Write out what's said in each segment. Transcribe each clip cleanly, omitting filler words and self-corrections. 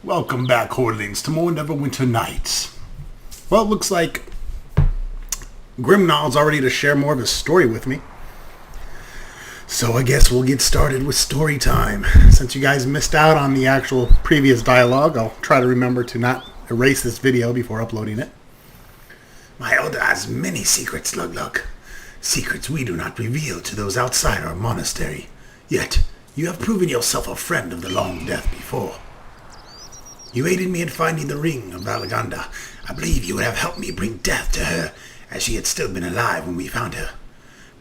Welcome back, Hordlings, to more Neverwinter Nights. Well, it looks like Grimnald's already to share more of his story with me. So I guess we'll get started with story time. Since you guys missed out on the actual previous dialogue, I'll try to remember to not erase this video before uploading it. My elder has many secrets, Luglug. Secrets we do not reveal to those outside our monastery. Yet, you have proven yourself a friend of the Long Death before. You aided me in finding the ring of Valaganda. I believe you would have helped me bring death to her, as she had still been alive when we found her.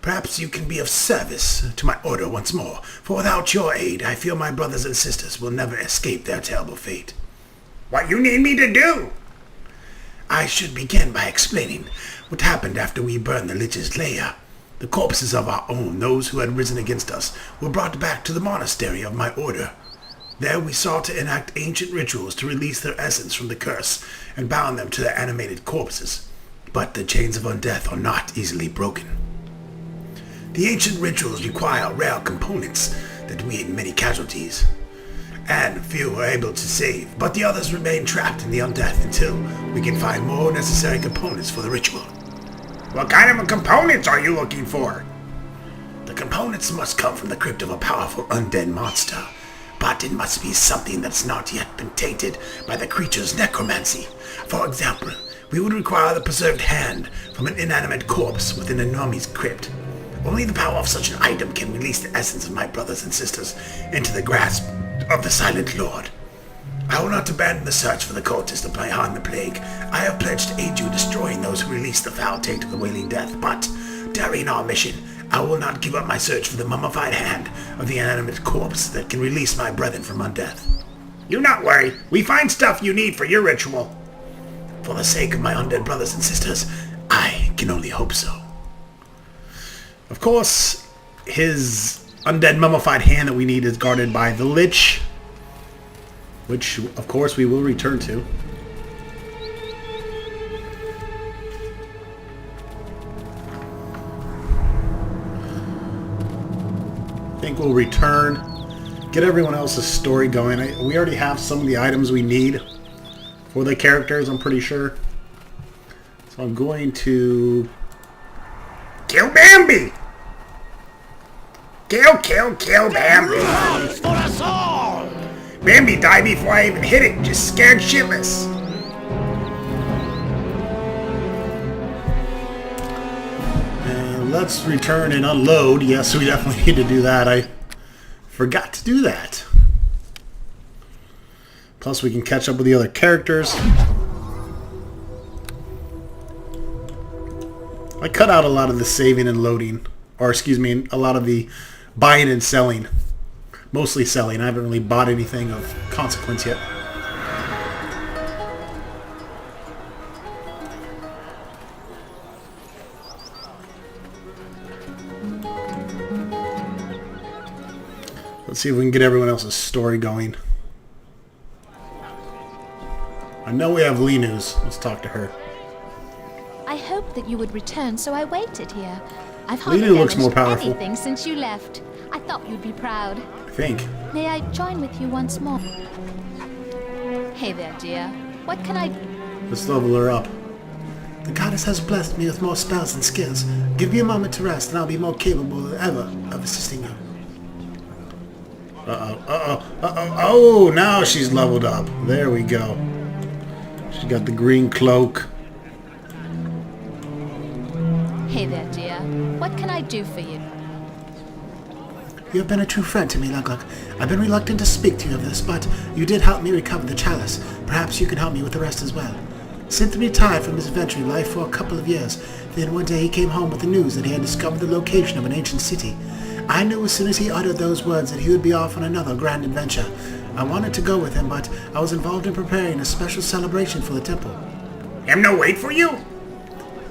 Perhaps you can be of service to my order once more, for without your aid, I feel my brothers and sisters will never escape their terrible fate. What you need me to do? I should begin by explaining what happened after we burned the Lich's lair. The corpses of our own, those who had risen against us, were brought back to the monastery of my order. There we sought to enact ancient rituals to release their essence from the curse and bound them to their animated corpses. But the chains of undeath are not easily broken. The ancient rituals require rare components that made many casualties, and few were able to save, but the others remain trapped in the undeath until we can find more necessary components for the ritual. What kind of components are you looking for? The components must come from the crypt of a powerful undead monster. But it must be something that's not yet been tainted by the creature's necromancy. For example, we would require the preserved hand from an inanimate corpse within a mummy's crypt. Only the power of such an item can release the essence of my brothers and sisters into the grasp of the Silent Lord. I will not abandon the search for the cultist behind the plague. I have pledged to aid you in destroying those who release the foul taint of the Wailing Death, but during our mission, I will not give up my search for the mummified hand of the inanimate corpse that can release my brethren from undeath. You not worry. We find stuff you need for your ritual. For the sake of my undead brothers and sisters, I can only hope so. Of course, his undead mummified hand that we need is guarded by the Lich, which, of course, we will return to. I think we'll return, get everyone else's story going. We already have some of the items we need for the characters, I'm pretty sure. So I'm going to kill Bambi! Kill Bambi! For us all! Bambi died before I even hit it, just scared shitless. Let's return and unload. Yes, we definitely need to do that. I forgot to do that. Plus, we can catch up with the other characters. I cut out a lot of the saving and loading. Or, excuse me, a lot of the buying and selling. Mostly selling. I haven't really bought anything of consequence yet. Let's see if we can get everyone else's story going. I know we have Lee News. Let's talk to her. I hoped that you would return, so I waited here. I've Lee hardly looks more damaged powerful. anything since you left. I thought you'd be proud. I think. May I join with you once more? Hey there, dear. What can I... Let's level her up. The goddess has blessed me with more spells and skills. Give me a moment to rest, and I'll be more capable than ever of assisting you. Oh, now she's leveled up. There we go. She's got the green cloak. Hey there, dear. What can I do for you? You have been a true friend to me, Luglug. I've been reluctant to speak to you of this, but you did help me recover the chalice. Perhaps you can help me with the rest as well. Synth retired from his adventuring life for a couple of years. Then one day he came home with the news that he had discovered the location of an ancient city. I knew as soon as he uttered those words that he would be off on another grand adventure. I wanted to go with him, but I was involved in preparing a special celebration for the temple. Him no wait for you?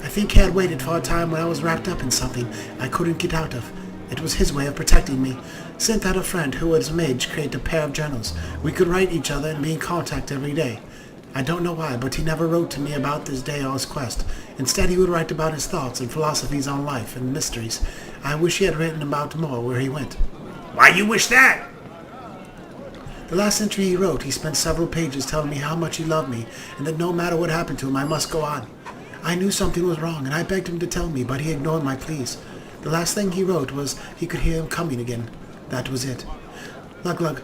I think he had waited for a time when I was wrapped up in something I couldn't get out of. It was his way of protecting me. Synth had a friend who was a mage create a pair of journals. We could write each other and be in contact every day. I don't know why, but he never wrote to me about this day or his quest. Instead, he would write about his thoughts and philosophies on life and mysteries. I wish he had written about more where he went. Why you wish that? The last entry he wrote, he spent several pages telling me how much he loved me, and that no matter what happened to him, I must go on. I knew something was wrong, and I begged him to tell me, but he ignored my pleas. The last thing he wrote was he could hear him coming again. That was it. Lug,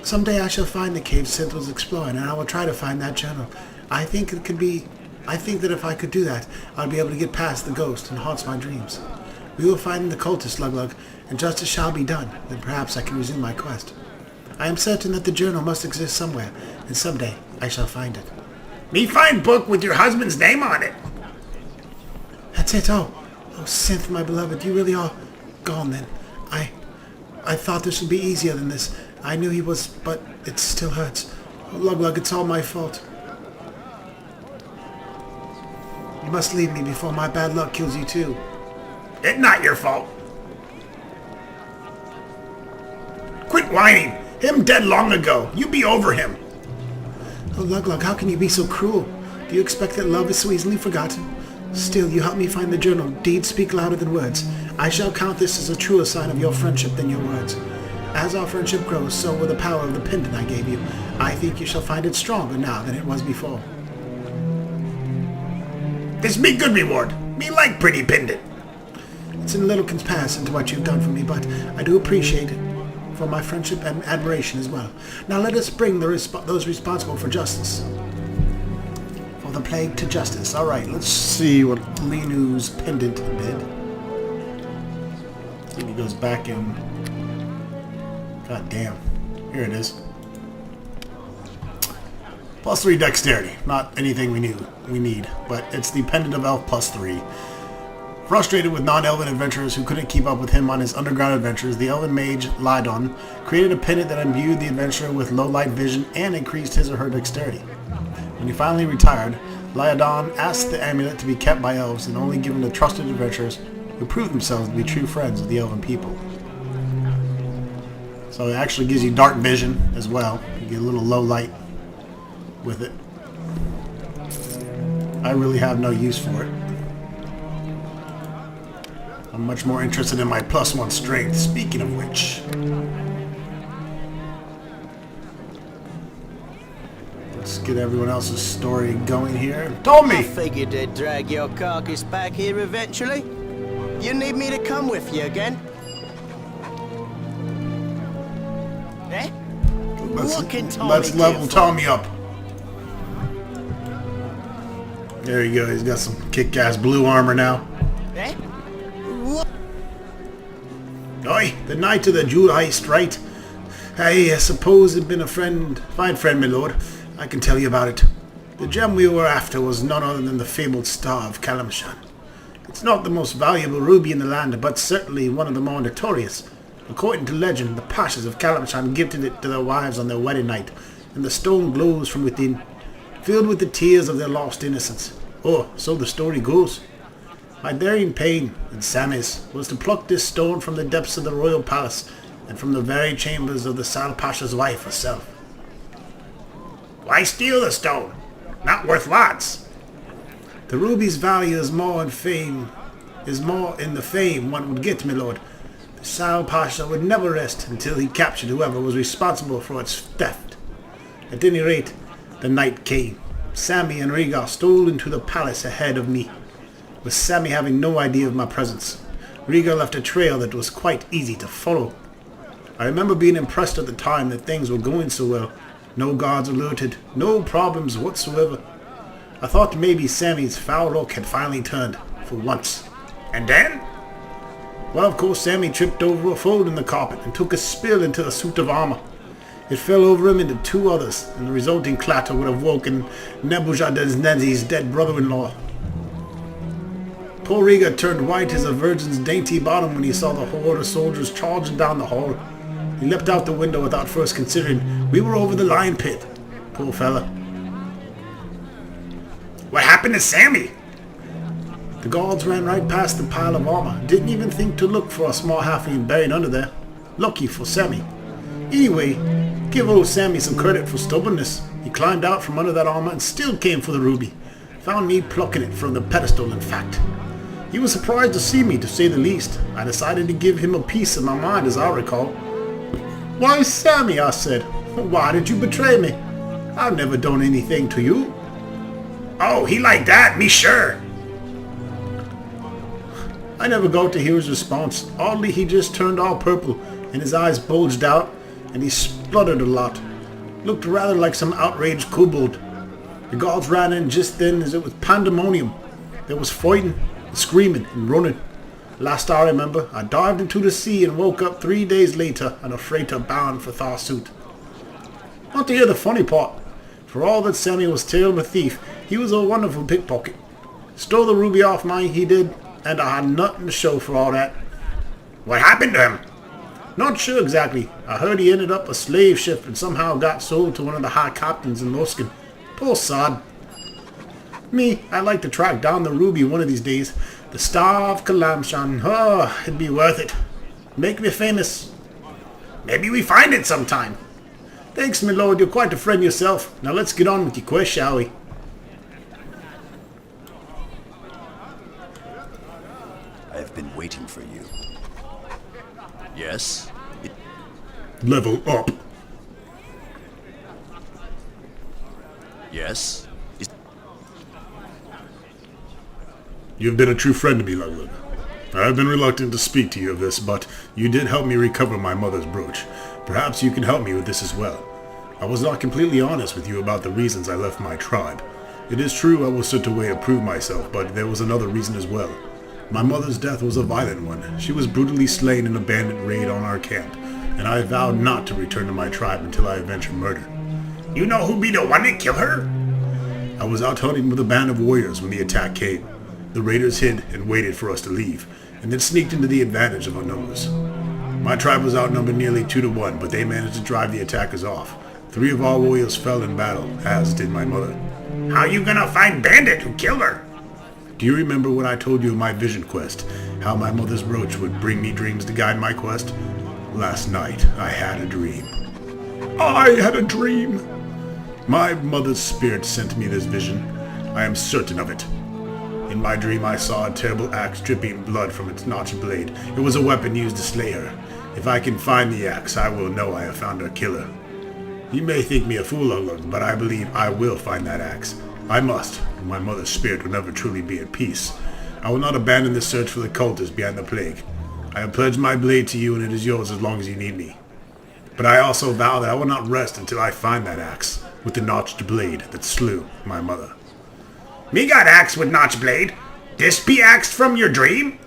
someday I shall find the cave Synth was exploring, and I will try to find that journal. I think that if I could do that, I'd be able to get past the ghost and haunts my dreams. We will find the cultist, Lug, and justice shall be done. Then perhaps I can resume my quest. I am certain that the journal must exist somewhere, and someday I shall find it. Me find book with your husband's name on it. That's it. Oh, Synth, my beloved, you really are gone then. I thought this would be easier than this. I knew he was, but it still hurts. Oh, Lug, it's all my fault. You must leave me before my bad luck kills you too. It's not your fault. Quit whining. Him dead long ago. You be over him. Oh, Lug, how can you be so cruel? Do you expect that love is so easily forgotten? Still, you help me find the journal. Deeds speak louder than words. I shall count this as a truer sign of your friendship than your words. As our friendship grows, so will the power of the pendant I gave you. I think you shall find it stronger now than it was before. This be good reward. Me like pretty pendant. It's in little comparison to what you've done for me, but I do appreciate it for my friendship and admiration as well. Now let us bring those responsible for justice. For the plague to justice. All right, let's see what Linu's pendant did. I think he goes back in. God damn. Here it is. +3 dexterity. Not anything we need, but it's the pendant of elf +3. Frustrated with non-elven adventurers who couldn't keep up with him on his underground adventures, the elven mage Lydon created a pendant that imbued the adventurer with low-light vision and increased his or her dexterity. When he finally retired, Lydon asked the amulet to be kept by elves and only given to trusted adventurers who proved themselves to be true friends of the elven people. So it actually gives you dark vision as well. You get a little low light with it. I really have no use for it. I'm much more interested in my +1 strength, speaking of which. Let's get everyone else's story going here. Tommy! I figured they'd drag your carcass back here eventually. You need me to come with you again? Eh? What can Tommy Let's level do for- Tommy up. There you go, he's got some kick-ass blue armor now. Eh? Oi, the night of the jewel heist, right? I suppose it'd been a fine friend, my lord. I can tell you about it. The gem we were after was none other than the fabled Star of Kalamshan. It's not the most valuable ruby in the land, but certainly one of the more notorious. According to legend, the Pashas of Kalamshan gifted it to their wives on their wedding night, and the stone glows from within, filled with the tears of their lost innocence. Oh, so the story goes. My daring pain, and Sammy's, was to pluck this stone from the depths of the royal palace, and from the very chambers of the Sal Pasha's wife herself. Why steal the stone? Not worth lots. The ruby's value is more in the fame one would get, my lord. The Sal Pasha would never rest until he captured whoever was responsible for its theft. At any rate, the night came. Sammy and Rhaegar stole into the palace ahead of me, with Sammy having no idea of my presence. Rhaegar left a trail that was quite easy to follow. I remember being impressed at the time that things were going so well. No guards alerted, no problems whatsoever. I thought maybe Sammy's foul luck had finally turned, for once. And then? Well, of course, Sammy tripped over a fold in the carpet and took a spill into the suit of armor. It fell over him into two others, and the resulting clatter would have woken Nebuchadnezzar's dead brother-in-law. Poor Rhaegar turned white as a virgin's dainty bottom when he saw the horde of soldiers charging down the hall. He leapt out the window without first considering we were over the lion pit. Poor fella. What happened to Sammy? The guards ran right past the pile of armor. Didn't even think to look for a small halfling buried under there. Lucky for Sammy. Anyway, give old Sammy some credit for stubbornness. He climbed out from under that armor and still came for the ruby. Found me plucking it from the pedestal, in fact. He was surprised to see me, to say the least. I decided to give him a piece of my mind, as I recall. Why, Sammy, I said, Why did you betray me? I've never done anything to you. Oh, he like that, me sure. I never got to hear his response. Oddly, he just turned all purple, and his eyes bulged out, and he spluttered a lot. Looked rather like some outraged kobold. The guards ran in just then as it was pandemonium. There was fighting, and screaming, and running. Last I remember, I dived into the sea and woke up 3 days later on a freighter bound for Tharsut. Not to hear the funny part. For all that Sammy was terrible a thief, he was a wonderful pickpocket. Stole the ruby off me, he did, and I had nothing to show for all that. What happened to him? Not sure exactly. I heard he ended up a slave ship and somehow got sold to one of the high captains in Luskin. Poor sod. Me, I'd like to track down the ruby one of these days. The Star of Kalamshan. Oh, it'd be worth it. Make me famous. Maybe we find it sometime. Thanks, my lord. You're quite a friend yourself. Now let's get on with your quest, shall we? I've been waiting for you. Yes? Level up. Yes? You've been a true friend to me, Luglook. I've been reluctant to speak to you of this, but you did help me recover my mother's brooch. Perhaps you can help me with this as well. I was not completely honest with you about the reasons I left my tribe. It is true I was sent away to prove myself, but there was another reason as well. My mother's death was a violent one. She was brutally slain in a bandit raid on our camp, and I vowed not to return to my tribe until I avenged her murder. You know who be the one that killed her? I was out hunting with a band of warriors when the attack came. The raiders hid and waited for us to leave, and then sneaked into the advantage of our numbers. My tribe was outnumbered nearly 2 to 1, but they managed to drive the attackers off. 3 of our warriors fell in battle, as did my mother. How you gonna find Bandit who killed her? Do you remember what I told you of my vision quest? How my mother's brooch would bring me dreams to guide my quest? Last night, I had a dream. I had a dream! My mother's spirit sent me this vision. I am certain of it. In my dream, I saw a terrible axe dripping blood from its notched blade. It was a weapon used to slay her. If I can find the axe, I will know I have found her killer. You may think me a fool, Luglook, but I believe I will find that axe. I must, or my mother's spirit will never truly be at peace. I will not abandon the search for the cultists behind the plague. I have pledged my blade to you, and it is yours as long as you need me. But I also vow that I will not rest until I find that axe, with the notched blade that slew my mother. Me got axe with notched blade. This be axed from your dream?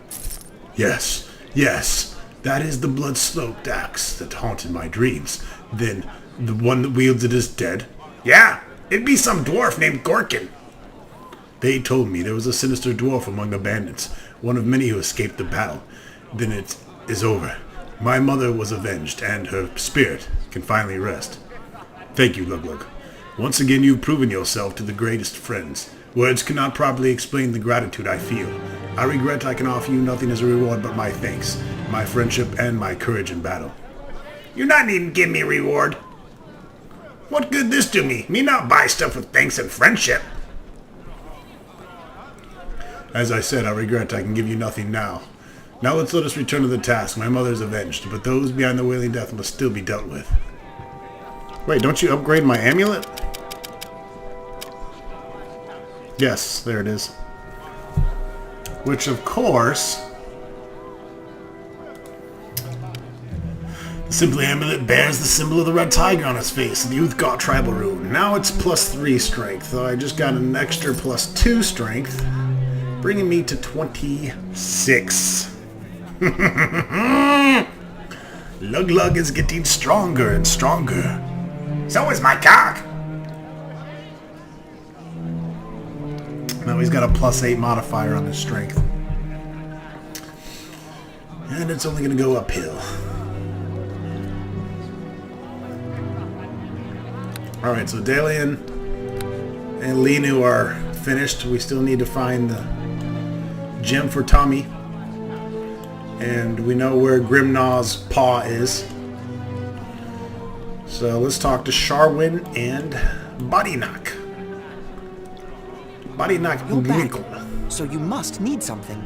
Yes, yes. That is the blood-sloped axe that haunted my dreams. Then, the one that wields it is dead? Yeah, it'd be some dwarf named Gorkin. They told me there was a sinister dwarf among the bandits, one of many who escaped the battle. Then it is over. My mother was avenged, and her spirit can finally rest. Thank you, Luglook. Once again, you've proven yourself to the greatest friends. Words cannot properly explain the gratitude I feel. I regret I can offer you nothing as a reward but my thanks, my friendship, and my courage in battle. You not needing to give me a reward. What good this do me? Me not buy stuff with thanks and friendship. As I said, I regret I can give you nothing now. Now let us return to the task. My mother is avenged, but those behind the Wailing Death must still be dealt with. Wait, don't you upgrade my amulet? Yes, there it is. Which, of course, the Simply Amulet bears the symbol of the red tiger on its face, the Youth Got Tribal Rune. Now it's +3 strength, though I just got an extra +2 strength, bringing me to 26. Lug is getting stronger and stronger. So is my cock. Now he's got a +8 modifier on his strength. And it's only going to go uphill. Alright, so Dalian and Linu are finished. We still need to find the gem for Tommy. And we know where Grimnaw's paw is. So let's talk to Sharwin and Bodyknock. Bodyknock You're back, Glinkle. so you must need something.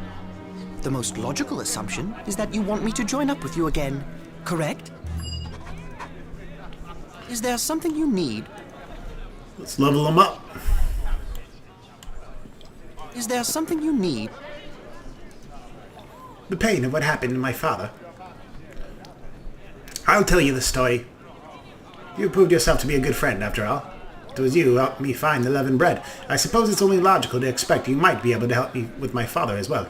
The most logical assumption is that you want me to join up with you again, correct? Is there something you need? Let's level them up. Is there something you need? The pain of what happened to my father. I'll tell you the story. You proved yourself to be a good friend, after all. It was you who helped me find the leavened bread. I suppose it's only logical to expect you might be able to help me with my father as well.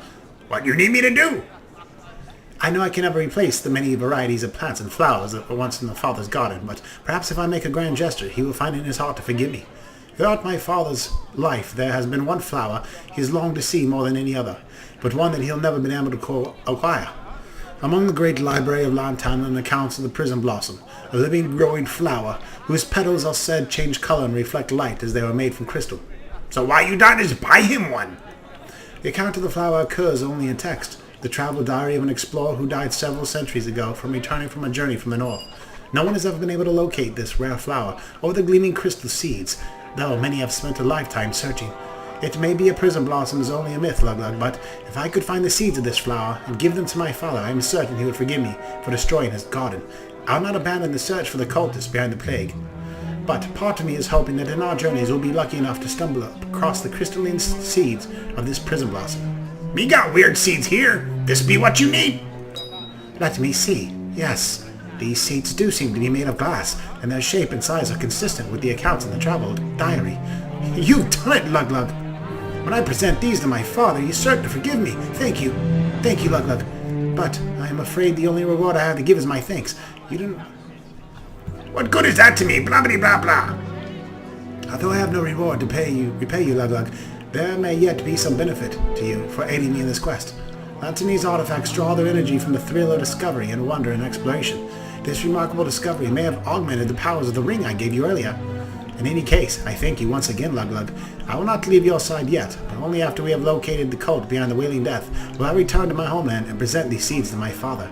What do you need me to do? I know I can never replace the many varieties of plants and flowers that were once in my father's garden, but perhaps if I make a grand gesture, he will find it in his heart to forgive me. Throughout my father's life, there has been one flower he has longed to see more than any other, but one that he'll never been able to acquire. Among the great library of Lantana and accounts of the prison blossom, a living growing flower, whose petals are said change color and reflect light as they were made from crystal. So why you don't just buy him one? The account of the flower occurs only in text, the travel diary of an explorer who died several centuries ago from returning from a journey from the north. No one has ever been able to locate this rare flower or the gleaming crystal seeds, though many have spent a lifetime searching. It may be a prison blossom is only a myth, Luglug, but if I could find the seeds of this flower and give them to my father, I am certain he would forgive me for destroying his garden. I'll not abandon the search for the cultists behind the plague. But part of me is hoping that in our journeys we'll be lucky enough to stumble across the crystalline seeds of this prison blossom. Me got weird seeds here. This be what you need? Let me see. Yes, these seeds do seem to be made of glass, and their shape and size are consistent with the accounts in the travel diary. You've done it, Luglug. When I present these to my father, he's certain to forgive me. Thank you. Thank you, Luglug. But I am afraid the only reward I have to give is my thanks. You didn't... What good is that to me? Blah, blah, blah, blah. Although I have no reward to repay you, Luglug, there may yet be some benefit to you for aiding me in this quest. Lantanese artifacts draw their energy from the thrill of discovery and wonder and exploration. This remarkable discovery may have augmented the powers of the ring I gave you earlier. In any case, I thank you once again, Luglug. I will not leave your side yet, but only after we have located the cult behind the Wailing Death will I return to my homeland and present these seeds to my father.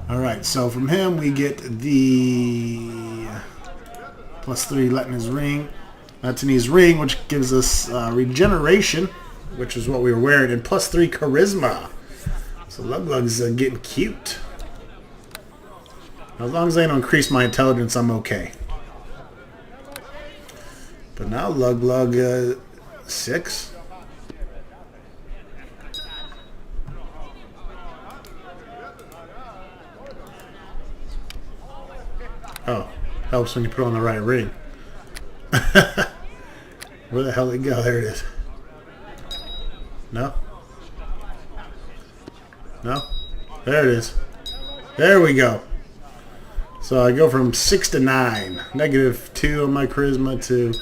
Alright, so from him we get the +3 Letna's ring. Lantanese ring, which gives us regeneration, which is what we were wearing, and +3 charisma. So Luglug's getting cute. As long as they don't increase my intelligence, I'm okay. But now Luglug 6. Oh, helps when you put on the right ring. Where the hell did it go? There it is. No? No? There it is. There we go. So I go from 6 to 9. -2 on my charisma to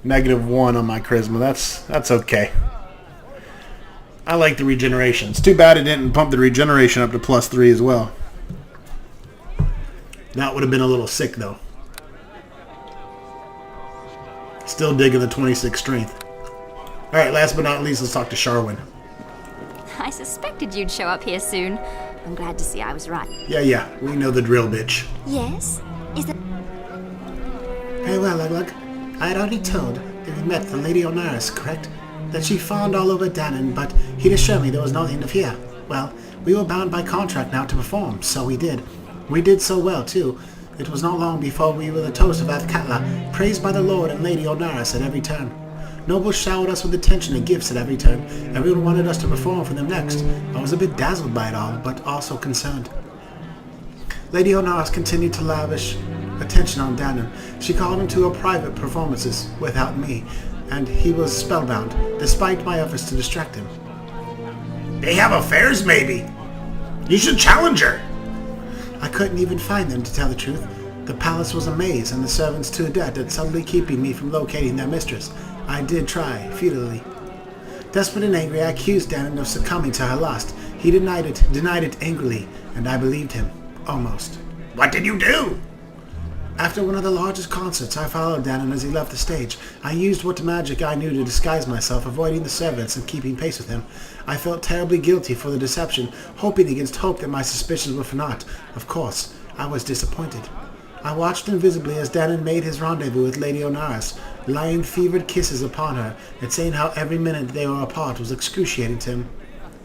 -1 on my charisma. That's okay. I like the regeneration. It's too bad it didn't pump the regeneration up to +3 as well. That would have been a little sick, though. Still digging the 26 strength. Alright, last but not least, let's talk to Sharwin. I suspected you'd show up here soon. I'm glad to see I was right. Yeah, we know the drill, bitch. Yes? Is that... Very well, Luglug. I had already told that we met the Lady Onaris, correct? That she fawned all over Danon, but he'd assured me there was nothing to fear. Well, we were bound by contract now to perform, so we did. We did so well, too. It was not long before we were the toast of Athkatla, praised by the Lord and Lady Onaris at every turn. Nobles showered us with attention and gifts at every turn. Everyone wanted us to perform for them next. I was a bit dazzled by it all, but also concerned. Lady Onaris continued to lavish attention on Danon. She called him to her private performances without me, and he was spellbound, despite my efforts to distract him. They have affairs, maybe. You should challenge her. I couldn't even find them, to tell the truth. The palace was a maze, and the servants too adept at subtly keeping me from locating their mistress. I did try, futilely. Desperate and angry, I accused Danon of succumbing to her lust. He denied it angrily, and I believed him. Almost. What did you do? After one of the largest concerts, I followed Danon as he left the stage. I used what magic I knew to disguise myself, avoiding the servants and keeping pace with him. I felt terribly guilty for the deception, hoping against hope that my suspicions were for naught. Of course, I was disappointed. I watched invisibly as Danon made his rendezvous with Lady Onaris, laying fevered kisses upon her, and saying how every minute they were apart was excruciating to him.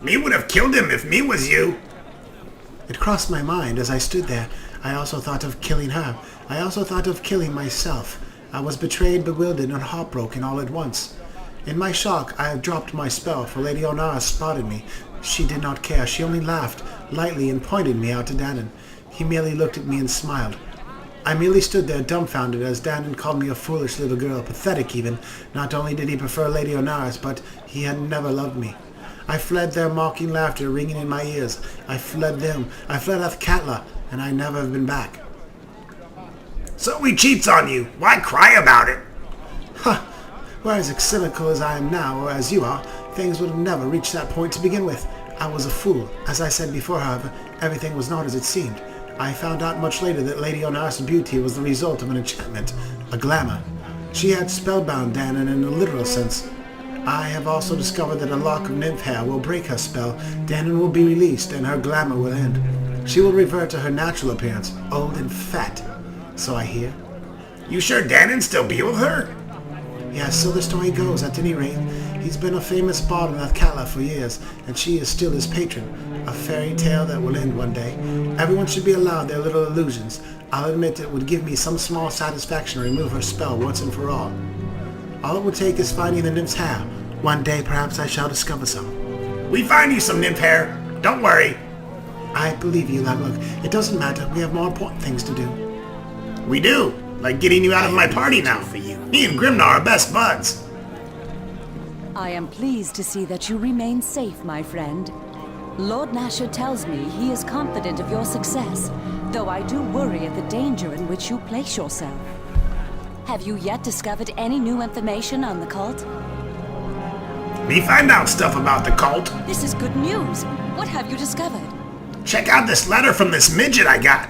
Me would have killed him if me was you. It crossed my mind as I stood there. I also thought of killing her. I also thought of killing myself. I was betrayed, bewildered, and heartbroken all at once. In my shock, I had dropped my spell, for Lady Onara spotted me. She did not care. She only laughed lightly and pointed me out to Danon. He merely looked at me and smiled. I merely stood there dumbfounded as Danon called me a foolish little girl, pathetic even. Not only did he prefer Lady Onara's, but he had never loved me. I fled their mocking laughter ringing in my ears. I fled them. I fled Athkatla, and I never have been back. So he cheats on you. Why cry about it? Ha! Were as cynical as I am now, or as you are, things would have never reached that point to begin with. I was a fool. As I said before, however, everything was not as it seemed. I found out much later that Lady Onara's beauty was the result of an enchantment, a glamour. She had spellbound Danon in a literal sense. I have also discovered that a lock of nymph hair will break her spell, Danon will be released, and her glamour will end. She will revert to her natural appearance, old and fat. So I hear. You sure Danon still be with her? Yes, so the story goes, at any rate. He's been a famous bard in Athkatla for years, and she is still his patron. A fairy tale that will end one day. Everyone should be allowed their little illusions. I'll admit it would give me some small satisfaction to remove her spell once and for all. All it would take is finding the nymph's hair. One day perhaps I shall discover some. We find you some nymph hair. Don't worry. I believe you, Look. It doesn't matter. We have more important things to do. We do. Like getting you out of my party now. Me and Grimnar are best buds. I am pleased to see that you remain safe, my friend. Lord Nasher tells me he is confident of your success, though I do worry at the danger in which you place yourself. Have you yet discovered any new information on the cult? We find out stuff about the cult. This is good news. What have you discovered? Check out this letter from this midget I got.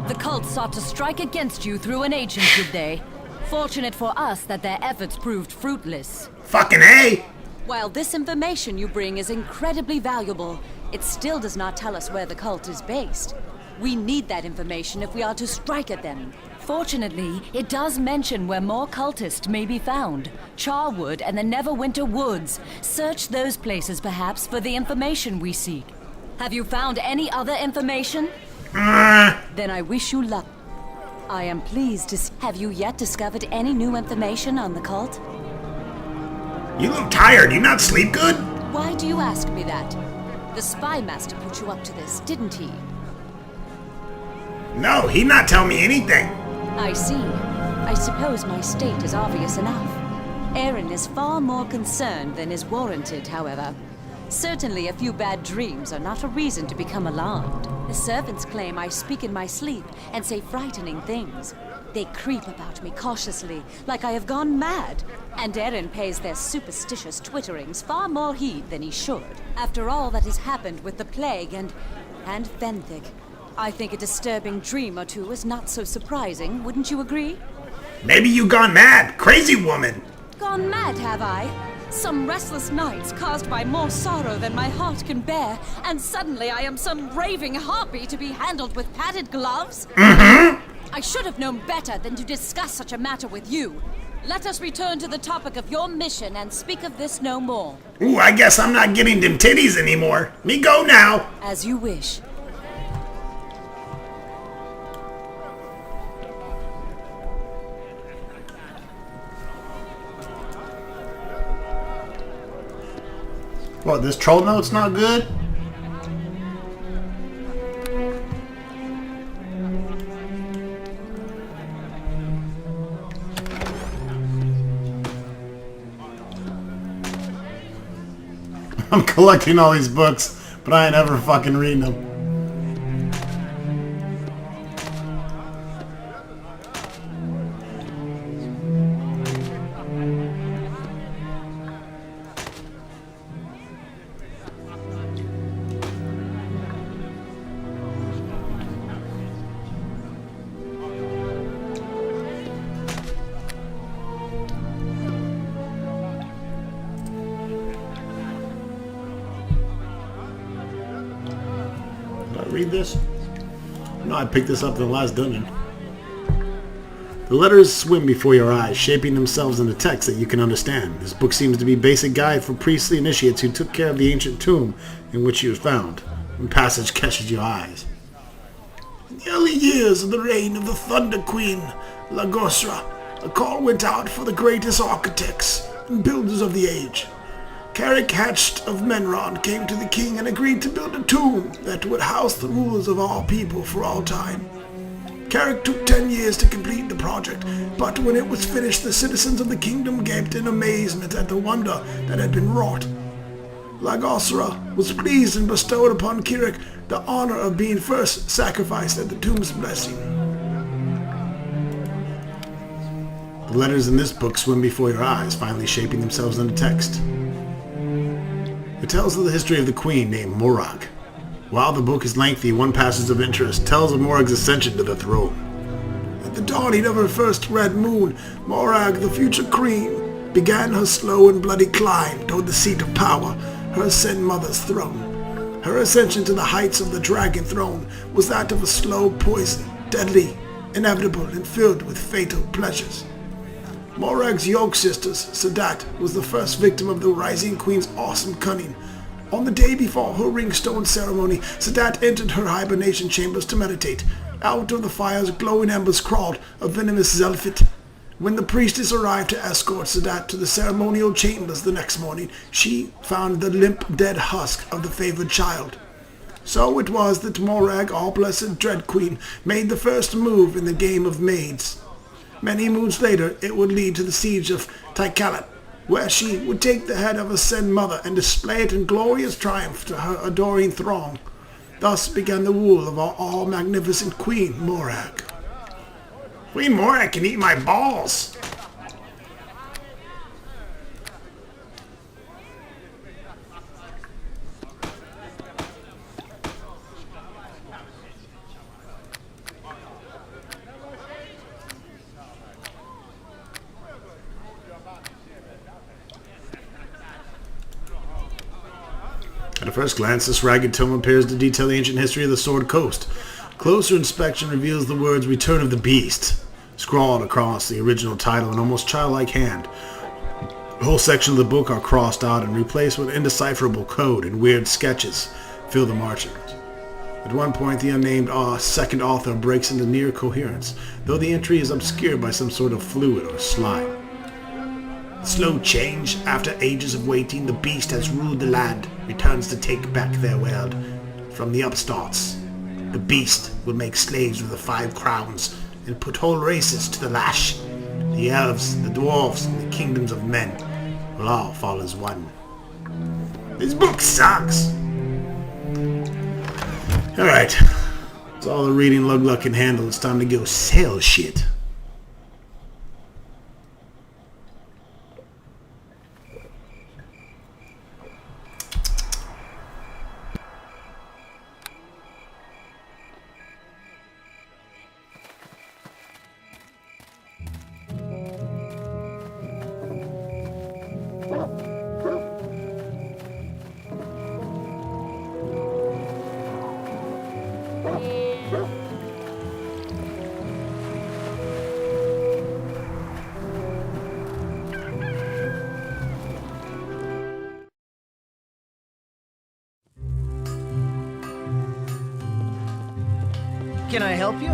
The cult sought to strike against you through an agent, did they? Fortunate for us that their efforts proved fruitless. Fucking A! While this information you bring is incredibly valuable, it still does not tell us where the cult is based. We need that information if we are to strike at them. Fortunately, it does mention where more cultists may be found. Charwood and the Neverwinter Woods. Search those places, perhaps, for the information we seek. Have you found any other information? Then I wish you luck. I am pleased to see. Have you yet discovered any new information on the cult? You look tired. You not sleep good? Why do you ask me that? The spy master put you up to this, didn't he? No, he not tell me anything. I see. I suppose my state is obvious enough. Aaron is far more concerned than is warranted, however. Certainly a few bad dreams are not a reason to become alarmed. The servants claim I speak in my sleep and say frightening things. They creep about me cautiously, like I have gone mad. And Aaron pays their superstitious twitterings far more heed than he should. After all that has happened with the plague and Fenthig, I think a disturbing dream or two is not so surprising, wouldn't you agree? Maybe you gone mad. Crazy woman. Gone mad, have I? Some restless nights caused by more sorrow than my heart can bear, and suddenly I am some raving harpy to be handled with padded gloves? I should have known better than to discuss such a matter with you. Let us return to the topic of your mission and speak of this no more. Ooh, I guess I'm not getting them titties anymore. Me go now. As you wish. What, this troll note's not good? I'm collecting all these books, but I ain't ever fucking reading them. Read this? No, I picked this up in the last dungeon. The letters swim before your eyes, shaping themselves into text that you can understand. This book seems to be a basic guide for priestly initiates who took care of the ancient tomb in which he was found. One passage catches your eyes. In the early years of the reign of the Thunder Queen, Lagosra, a call went out for the greatest architects and builders of the age. Carrick Hatched of Menron came to the king and agreed to build a tomb that would house the rulers of all people for all time. Carrick took 10 years to complete the project, but when it was finished, the citizens of the kingdom gaped in amazement at the wonder that had been wrought. Lagosra was pleased and bestowed upon Carrick the honor of being first sacrificed at the tomb's blessing. The letters in this book swim before your eyes, finally shaping themselves into text. It tells of the history of the queen named Morag. While the book is lengthy, one passage of interest tells of Morag's ascension to the throne. At the dawning of her first red moon, Morag, the future queen, began her slow and bloody climb toward the seat of power, her Sen Mother's throne. Her ascension to the heights of the dragon throne was that of a slow poison, deadly, inevitable, and filled with fatal pleasures. Morag's yoke sisters, Sadat, was the first victim of the rising queen's awesome cunning. On the day before her ringstone ceremony, Sadat entered her hibernation chambers to meditate. Out of the fire's glowing embers crawled a venomous Zelfit. When the priestess arrived to escort Sadat to the ceremonial chambers the next morning, she found the limp, dead husk of the favored child. So it was that Morag, all-blessed Dread Queen, made the first move in the game of maids. Many moons later, it would lead to the siege of Tykalat, where she would take the head of a Sen Mother and display it in glorious triumph to her adoring throng. Thus began the rule of our all-magnificent Queen Morag. Queen Morag can eat my balls! At a first glance, this ragged tome appears to detail the ancient history of the Sword Coast. Closer inspection reveals the words "Return of the Beast" scrawled across the original title in almost childlike hand. The whole section of the book are crossed out and replaced with indecipherable code and weird sketches fill the margins. At one point, the unnamed second author breaks into near coherence, though the entry is obscured by some sort of fluid or slime. Slow change. After ages of waiting, the beast has ruled the land, returns to take back their world from the upstarts. The beast will make slaves of the 5 crowns and put whole races to the lash. The elves, the dwarves, and the kingdoms of men will all fall as one. This book sucks! Alright, that's all the reading Lug can handle. It's time to go sell shit. Can I help you?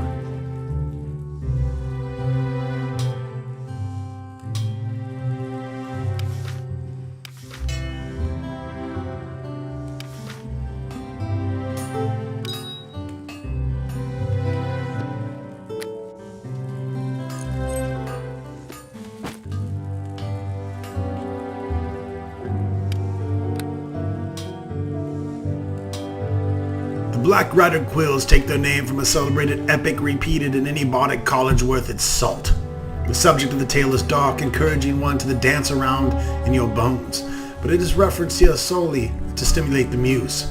Black Rider quills take their name from a celebrated epic repeated in any bodic college worth its salt. The subject of the tale is dark, encouraging one to dance around in your bones, but it is referenced here solely to stimulate the muse.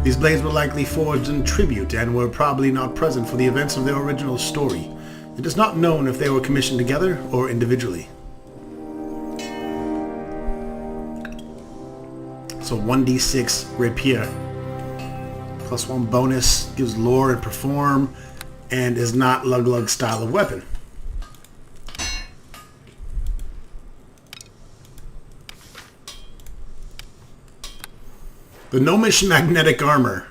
These blades were likely forged in tribute and were probably not present for the events of their original story. It is not known if they were commissioned together or individually. So 1d6 rapier. +1 bonus, gives lore and perform, and is not Lug style of weapon. The gnomish magnetic armor.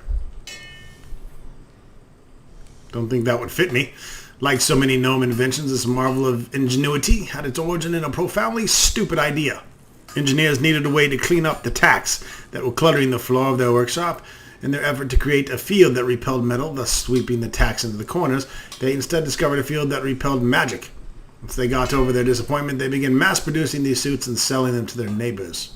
Don't think that would fit me. Like so many gnome inventions, this marvel of ingenuity had its origin in a profoundly stupid idea. Engineers needed a way to clean up the tacks that were cluttering the floor of their workshop. In their effort to create a field that repelled metal, thus sweeping the tacks into the corners, they instead discovered a field that repelled magic. Once they got over their disappointment, they began mass-producing these suits and selling them to their neighbors.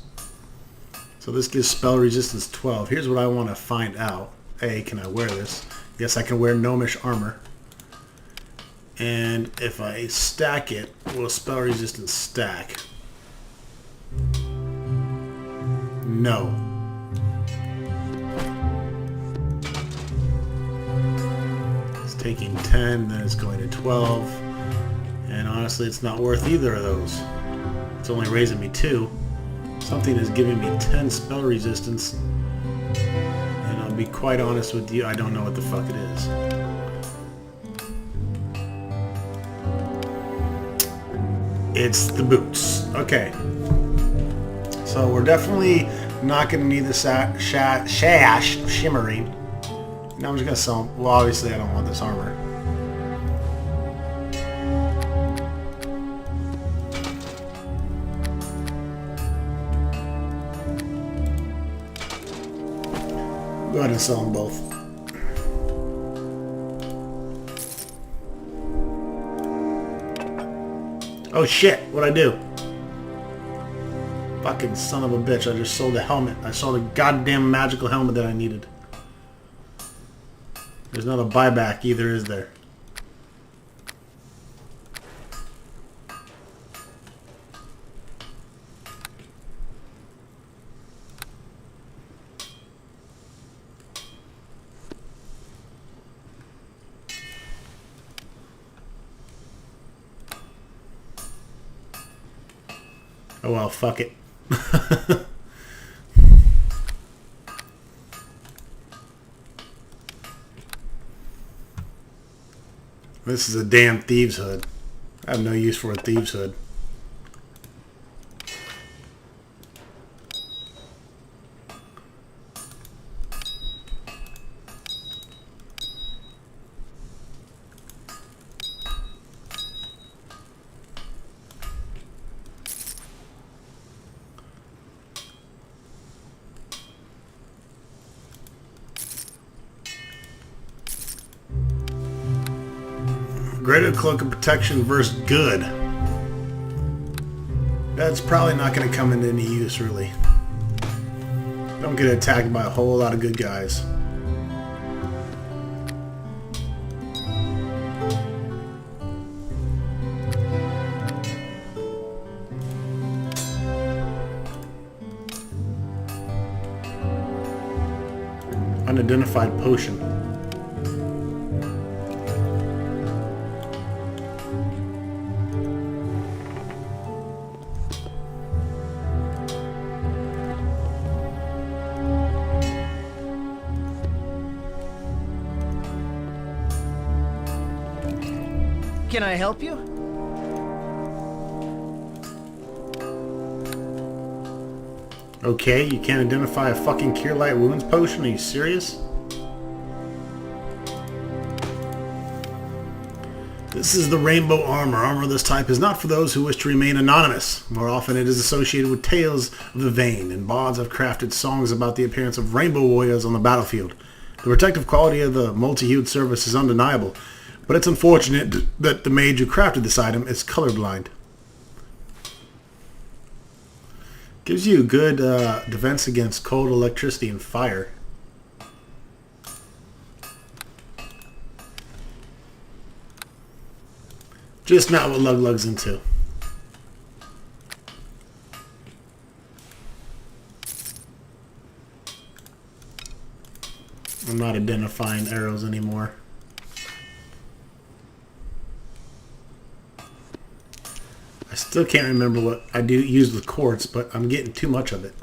So this gives spell resistance 12. Here's what I want to find out. A, can I wear this? Yes, I can wear gnomish armor. And if I stack it, will spell resistance stack? No. It's taking 10, then it's going to 12. And honestly, it's not worth either of those. It's only raising me 2. Something is giving me 10 spell resistance. And I'll be quite honest with you, I don't know what the fuck it is. It's the boots. Okay. So we're definitely not going to need the sash shimmering. Now I'm just going to sell them. Well, obviously I don't want this armor. Go ahead and sell them both. Oh shit, what'd I do? Fucking son of a bitch, I just sold the helmet. I sold a goddamn magical helmet that I needed. There's not a buyback either, is there? Oh well, fuck it. This is a damn thieves' hood. I have no use for a thieves' hood. Greater cloak of protection versus good. That's probably not going to come into any use, really. Don't get attacked by a whole lot of good guys. Unidentified potion. Can I help you? Okay, you can't identify a fucking Cure Light Wounds potion? Are you serious? This is the rainbow armor. Armor of this type is not for those who wish to remain anonymous. More often it is associated with tales of the vein, and bards have crafted songs about the appearance of rainbow warriors on the battlefield. The protective quality of the multi-hued surface is undeniable, but it's unfortunate that the mage who crafted this item is colorblind. Gives you good defense against cold, electricity, and fire. Just not what Lug's into. I'm not identifying arrows anymore. I still can't remember what I do use with quartz, but I'm getting too much of it.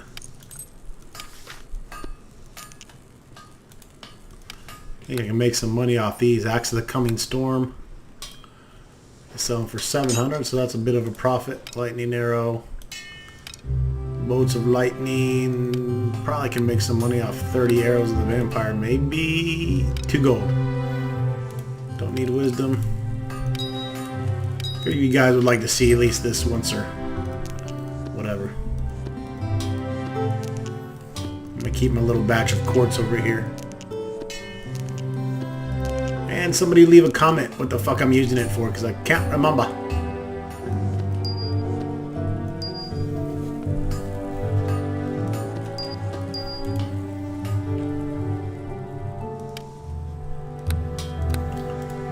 I think I can make some money off these. Axe of the Coming Storm. I sell them for 700, so that's a bit of a profit. Lightning arrow. Bolts of lightning. Probably can make some money off 30 arrows of the vampire. Maybe 2 gold. Don't need wisdom. Figure you guys would like to see at least this once or whatever. I'm gonna keep my little batch of quartz over here. And somebody leave a comment what the fuck I'm using it for, because I can't remember.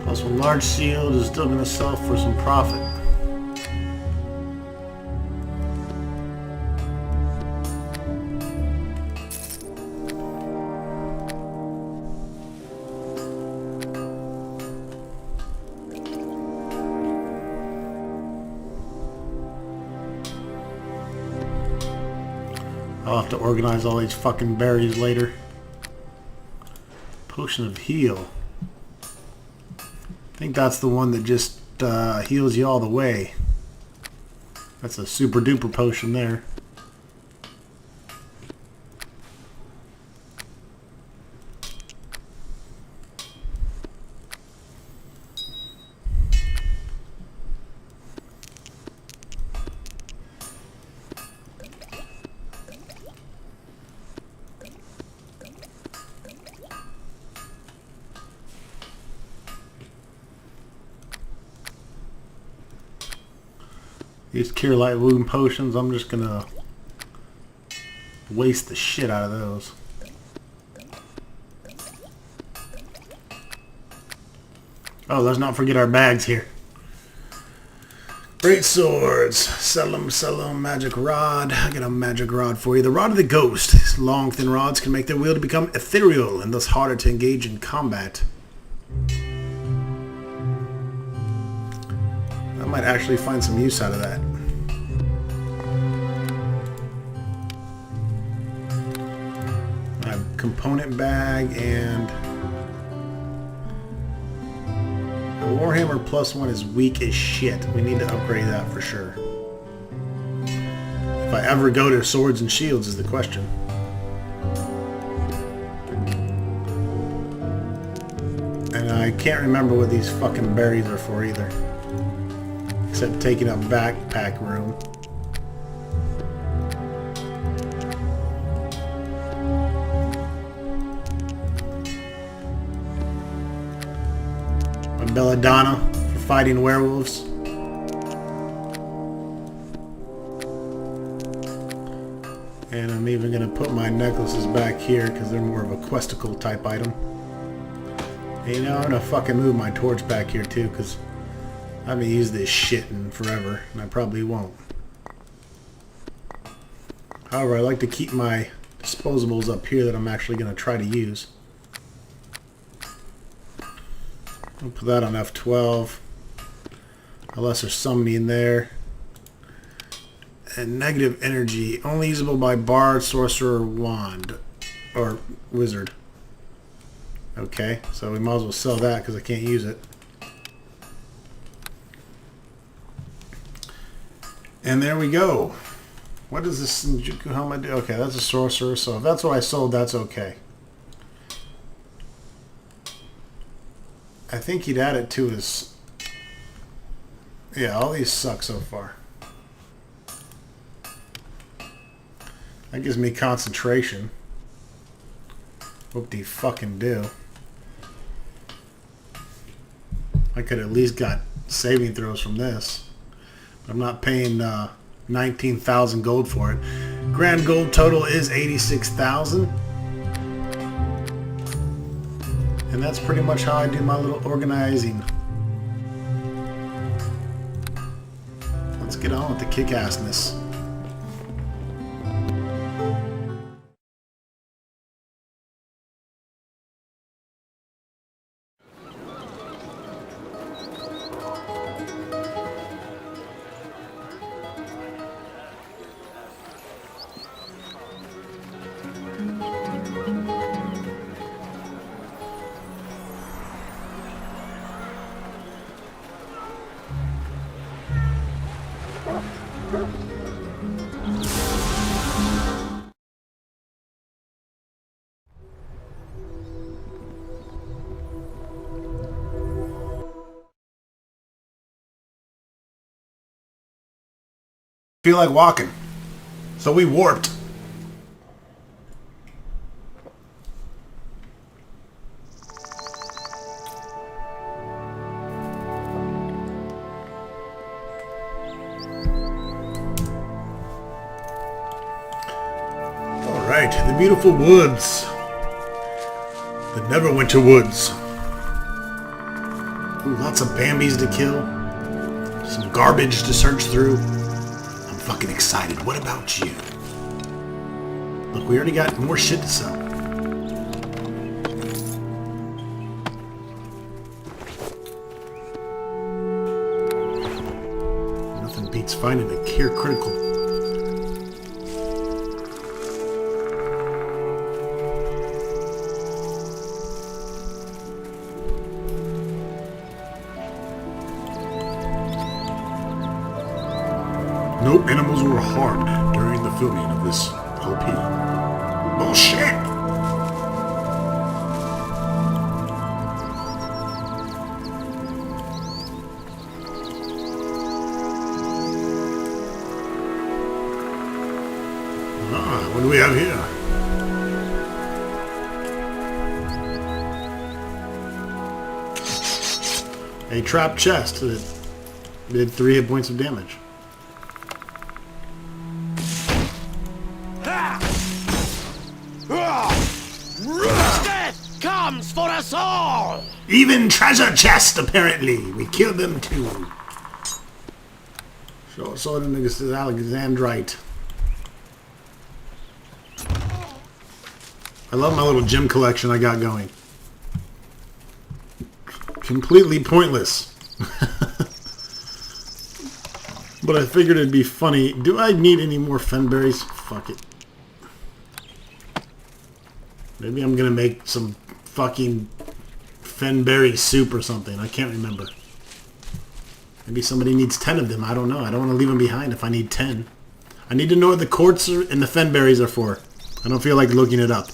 Plus one large shield is still going to sell for some profit. I'll have to organize all these fucking berries later. Potion of heal. I think that's the one that just heals you all the way. That's a super duper potion there. These cure light wound potions, I'm just gonna waste the shit out of those. Oh, let's not forget our bags here. Great swords. Sell them, magic rod. I got a magic rod for you. The rod of the ghost. These long, thin rods can make their wield become ethereal and thus harder to engage in combat. I might actually find some use out of that. A component bag and the Warhammer +1 is weak as shit. We need to upgrade that for sure. If I ever go to swords and shields is the question. And I can't remember what these fucking berries are for either. Except taking up backpack room. My belladonna for fighting werewolves. And I'm even going to put my necklaces back here because they're more of a questicle type item. And you know, I'm going to fucking move my torch back here too because I haven't used this shit in forever, and I probably won't. However, I like to keep my disposables up here that I'm actually going to try to use. I'll put that on F12. Unless there's somebody in there. And negative energy, only usable by bard, sorcerer, wand, or wizard. Okay, so we might as well sell that because I can't use it. And there we go. What does this Shinjuku helmet do? Okay, that's a sorcerer, so if that's what I sold, that's okay. I think he'd add it to his... Yeah, all these suck so far. That gives me concentration. Whoop-de fucking do. I could at least got saving throws from this. I'm not paying 19,000 gold for it. Grand gold total is 86,000. And that's pretty much how I do my little organizing. Let's get on with the kick-assness. feel like walking. So we warped. Alright, the beautiful woods. The Neverwinter woods. Ooh, lots of Bambis to kill. Some garbage to search through. I'm fucking excited. What about you? Look, we already got more shit to sell. Nothing beats finding a cure critical. No animals were harmed during the filming of this LP. Bullshit! What do we have here? A trapped chest that did 3 hit points of damage. Death comes for us all! Even treasure chest, apparently. We killed them too. Short sword and niggas is Alexandrite. I love my little gem collection I got going. Completely pointless. But I figured it'd be funny. Do I need any more fenberries? Fuck it. Maybe I'm gonna make some fucking fenberry soup or something. I can't remember. Maybe somebody needs 10 of them. I don't know. I don't want to leave them behind if I need 10. I need to know what the quartz and the fenberries are for. I don't feel like looking it up.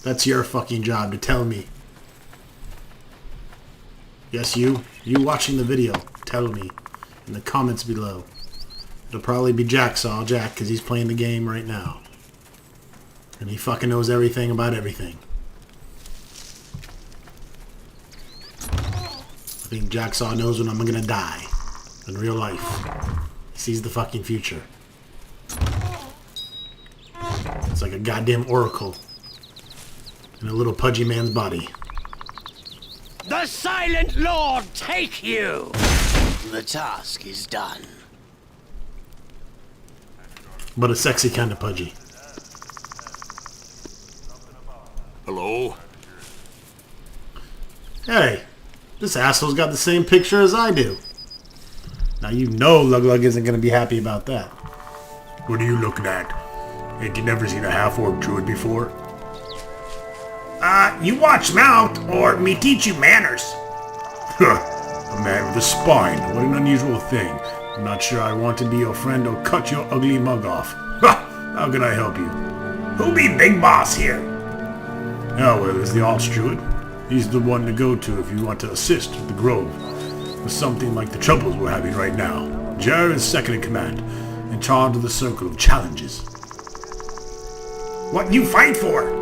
That's your fucking job to tell me. Yes, you watching the video, tell me in the comments below. It'll probably be Jack because he's playing the game right now. And he fucking knows everything about everything. I think Jacksaw knows when I'm gonna die. In real life. He sees the fucking future. It's like a goddamn oracle. In a little pudgy man's body. The Silent Lord take you! The task is done. But a sexy kind of pudgy. Hello? Hey, this asshole's got the same picture as I do. Now you know Lug Lug isn't going to be happy about that. What are you looking at? Ain't you never seen a half-orc druid before? You watch mouth, or me teach you manners. Huh, a man with a spine. What an unusual thing. I'm not sure I want to be your friend or cut your ugly mug off. Ha! How can I help you? Who be big boss here? Oh, well, there's the Arch-Druid. He's the one to go to if you want to assist with the Grove. With something like the troubles we're having right now. Jer is second in command, in charge of the Circle of Challenges. What you fight for?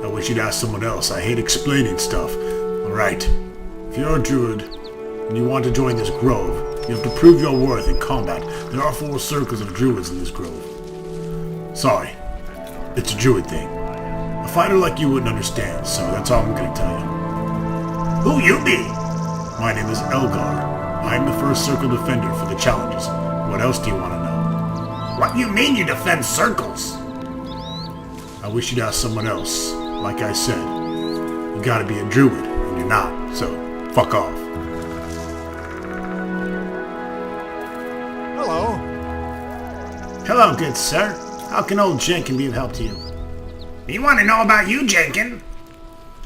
I wish you'd ask someone else. I hate explaining stuff. Alright, if you're a druid and you want to join this grove, you have to prove your worth in combat. There are 4 circles of druids in this grove. Sorry, it's a druid thing. A fighter like you wouldn't understand, so that's all I'm gonna tell you. Who you be? My name is Elgar. I'm the first circle defender for the challenges. What else do you want to know? What you mean you defend circles? I wish you'd ask someone else. Like I said, you gotta be a druid, and you're not, so fuck off. Hello. Hello, good sir. How can old Jenkin be of help to you? You want to know about you, Jenkin?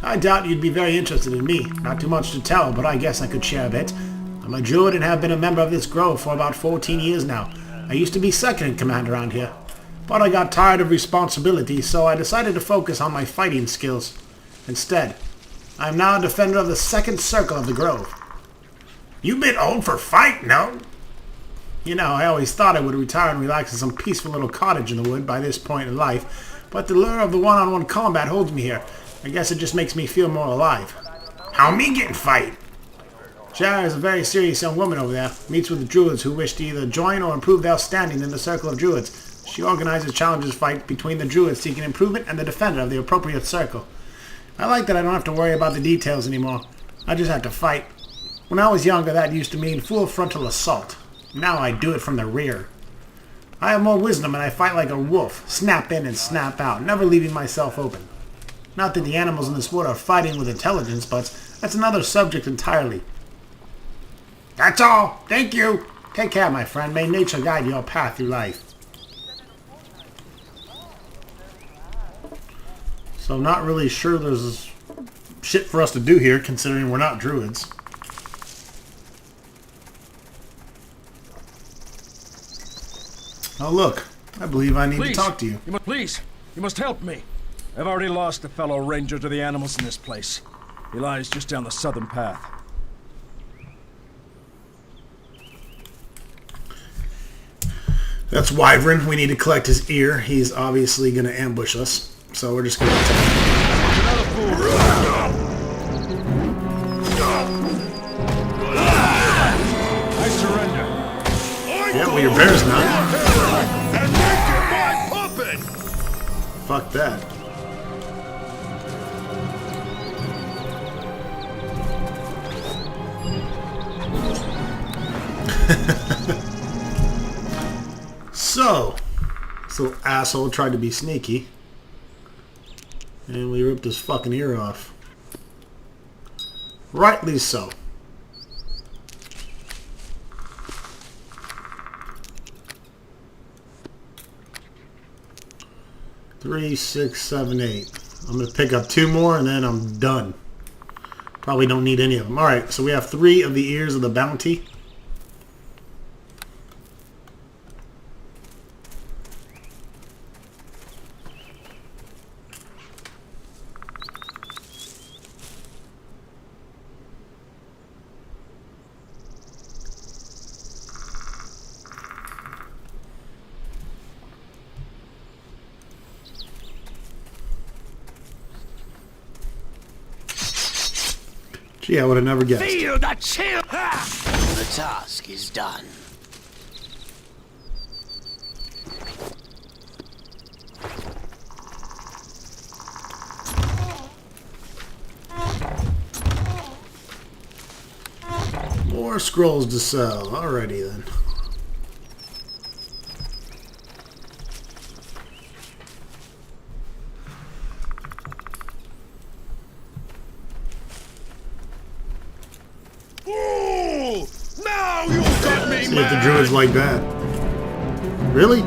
I doubt you'd be very interested in me. Not too much to tell, but I guess I could share a bit. I'm a druid and have been a member of this grove for about 14 years now. I used to be second in command around here. But I got tired of responsibility, so I decided to focus on my fighting skills. Instead, I am now a defender of the second circle of the grove. You bit old for fight, no? You know, I always thought I would retire and relax in some peaceful little cottage in the wood by this point in life, but the lure of the one-on-one combat holds me here. I guess it just makes me feel more alive. How me get in fight? Shara is a very serious young woman over there. Meets with the druids who wish to either join or improve their standing in the circle of druids. She organizes challenges fight between the druids seeking improvement and the defender of the appropriate circle. I like that I don't have to worry about the details anymore. I just have to fight. When I was younger, that used to mean full frontal assault. Now I do it from the rear. I have more wisdom and I fight like a wolf, snap in and snap out, never leaving myself open. Not that the animals in this wood are fighting with intelligence, but that's another subject entirely. That's all. Thank you. Take care, my friend. May nature guide your path through life. So not really sure there's shit for us to do here, considering we're not druids. Oh look, I believe I need to talk to you. Please, you must help me. I've already lost a fellow ranger to the animals in this place. He lies just down the southern path. That's Wyvern. We need to collect his ear. He's obviously going to ambush us. So we're just going to attack him. I surrender. Yeah, well, your bear's not. And make it my puppet! Fuck that. So, this little asshole tried to be sneaky. And we ripped his fucking ear off. Rightly so. Three, 6, 7, 8. I'm going to pick up 2 more and then I'm done. Probably don't need any of them. Alright, so we have 3 of the ears of the bounty. Gee, I would have never guessed. Feel the chill! The task is done. More scrolls to sell. Alrighty then. Ooh! Now you got me, See if the druids like that. Really?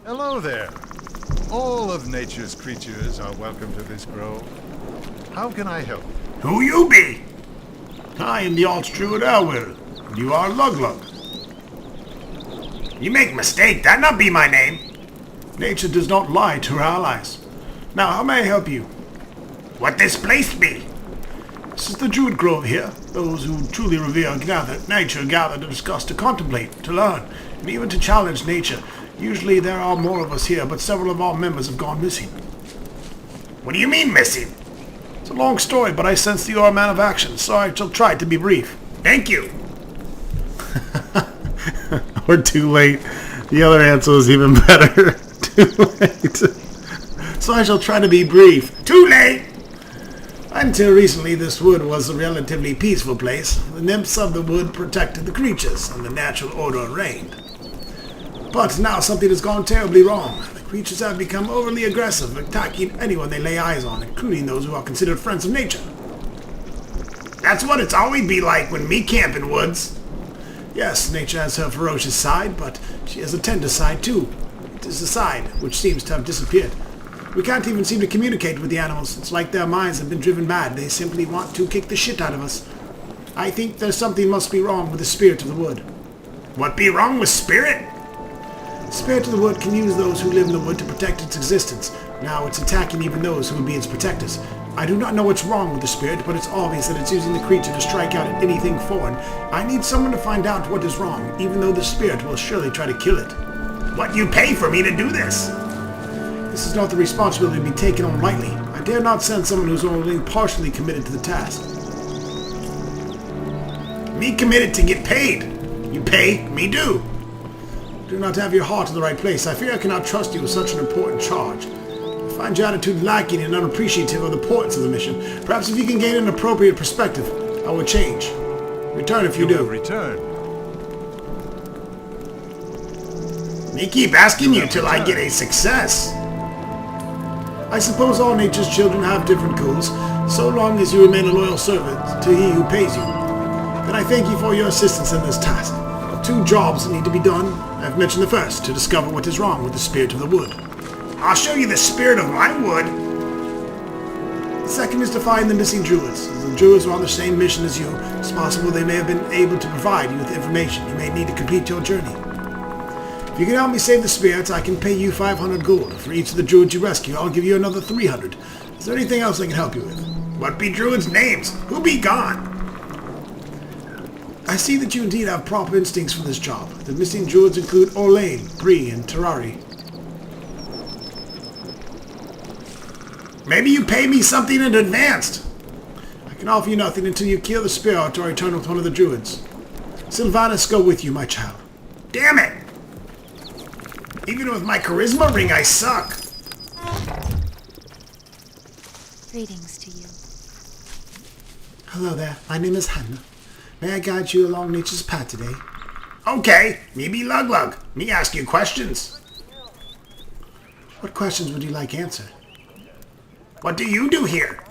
Hello there. All of nature's creatures are welcome to this grove. How can I help? Who you be? I am the Archdruid Elwil. You are Luglug. You make mistake. That not be my name. Nature does not lie to her allies. Now, how may I help you? What this place be? This is the Druid Grove here. Those who truly revere nature gather to discuss, to contemplate, to learn, and even to challenge nature. Usually there are more of us here, but several of our members have gone missing. What do you mean missing? It's a long story, but I sense you are a man of action, so I shall try to be brief. Thank you. Or too late. The other answer was even better. Too late. So I shall try to be brief. Too late. Until recently, this wood was a relatively peaceful place. The nymphs of the wood protected the creatures, and the natural order reigned. But now something has gone terribly wrong. The creatures have become overly aggressive, attacking anyone they lay eyes on, including those who are considered friends of nature. That's what it's always be like when me camp in woods. Yes, nature has her ferocious side, but she has a tender side too. It is the side which seems to have disappeared. We can't even seem to communicate with the animals. It's like their minds have been driven mad. They simply want to kick the shit out of us. I think there's something must be wrong with the spirit of the wood. What be wrong with spirit? The spirit of the wood can use those who live in the wood to protect its existence. Now it's attacking even those who would be its protectors. I do not know what's wrong with the spirit, but it's obvious that it's using the creature to strike out at anything foreign. I need someone to find out what is wrong, even though the spirit will surely try to kill it. What you pay for me to do this? This is not the responsibility to be taken on lightly. I dare not send someone who's only partially committed to the task. Me committed to get paid. You pay, me do. Do not have your heart in the right place. I fear I cannot trust you with such an important charge. I find your attitude lacking and unappreciative of the importance of the mission. Perhaps if you can gain an appropriate perspective, I will change. Return if you do. Return. Me keep asking you till I get a success. I suppose all nature's children have different goals, so long as you remain a loyal servant to he who pays you. Then I thank you for your assistance in this task. 2 jobs need to be done. I've mentioned the first, to discover what is wrong with the spirit of the wood. I'll show you the spirit of my wood. The second is to find the missing druids. As the druids are on the same mission as you, it's possible they may have been able to provide you with information you may need to complete your journey. If you can help me save the spirits, I can pay you 500 gold. For each of the druids you rescue, I'll give you another 300. Is there anything else I can help you with? What be druids' names? Who be gone? I see that you indeed have proper instincts for this job. The missing druids include Orlane, Bree, and Terrari. Maybe you pay me something in advance. I can offer you nothing until you kill the spirit or return with one of the druids. Sylvanus, go with you, my child. Damn it! Even with my charisma ring, I suck. Greetings to you. Hello there. My name is Hannah. May I guide you along nature's path today? Okay, me be Lug Lug. Me ask you questions. What questions would you like answered? What do you do here?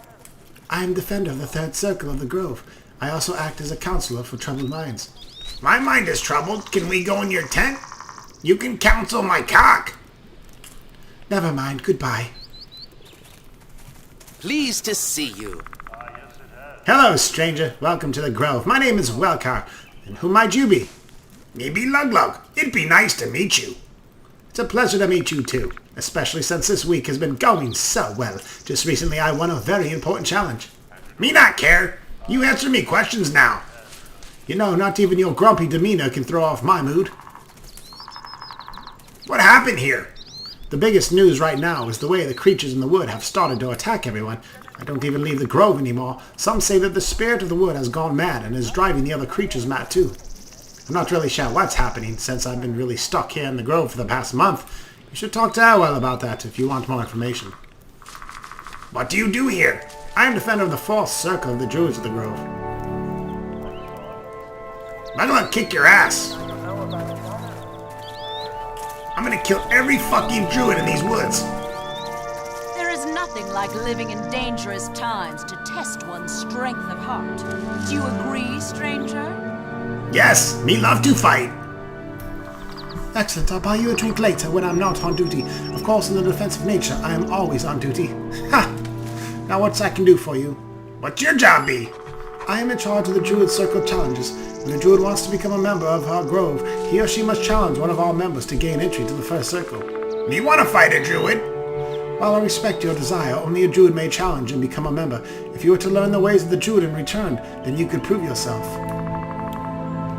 I am defender of the third circle of the grove. I also act as a counselor for troubled minds. My mind is troubled. Can we go in your tent? You can counsel my cock. Never mind. Goodbye. Pleased to see you. Hello, stranger. Welcome to the grove. My name is Welcar. And who might you be? Me be Lug Lug. It'd be nice to meet you. It's a pleasure to meet you too, especially since this week has been going so well. Just recently I won a very important challenge. Me not care. You answer me questions now. You know, not even your grumpy demeanor can throw off my mood. What happened here? The biggest news right now is the way the creatures in the wood have started to attack everyone. I don't even leave the grove anymore. Some say that the spirit of the wood has gone mad and is driving the other creatures mad too. I'm not really sure what's happening since I've been really stuck here in the grove for the past month. You should talk to Elwell about that if you want more information. What do you do here? I am defender of the fourth circle of the druids of the grove. I'm gonna kick your ass. I'm gonna kill every fucking druid in these woods. There is nothing like living in dangerous times to test one's strength of heart. Do you agree, stranger? Yes, me love to fight. Excellent. I'll buy you a drink later when I'm not on duty. Of course, in the defense of nature, I am always on duty. Ha! Now what's I can do for you? What's your job be? I am in charge of the Druid Circle challenges. When a Druid wants to become a member of our grove, he or she must challenge one of our members to gain entry to the first circle. Me want to fight a Druid. While I respect your desire, only a Druid may challenge and become a member. If you were to learn the ways of the Druid in return, then you could prove yourself.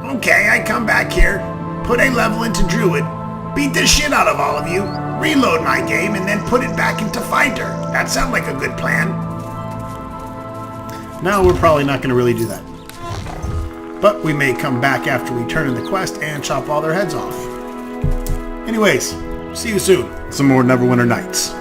Okay, I come back here, put a level into Druid, beat the shit out of all of you, reload my game, and then put it back into Fighter. That sounds like a good plan. No, we're probably not going to really do that. But we may come back after we turn in the quest and chop all their heads off. Anyways, see you soon. Some more Neverwinter Nights.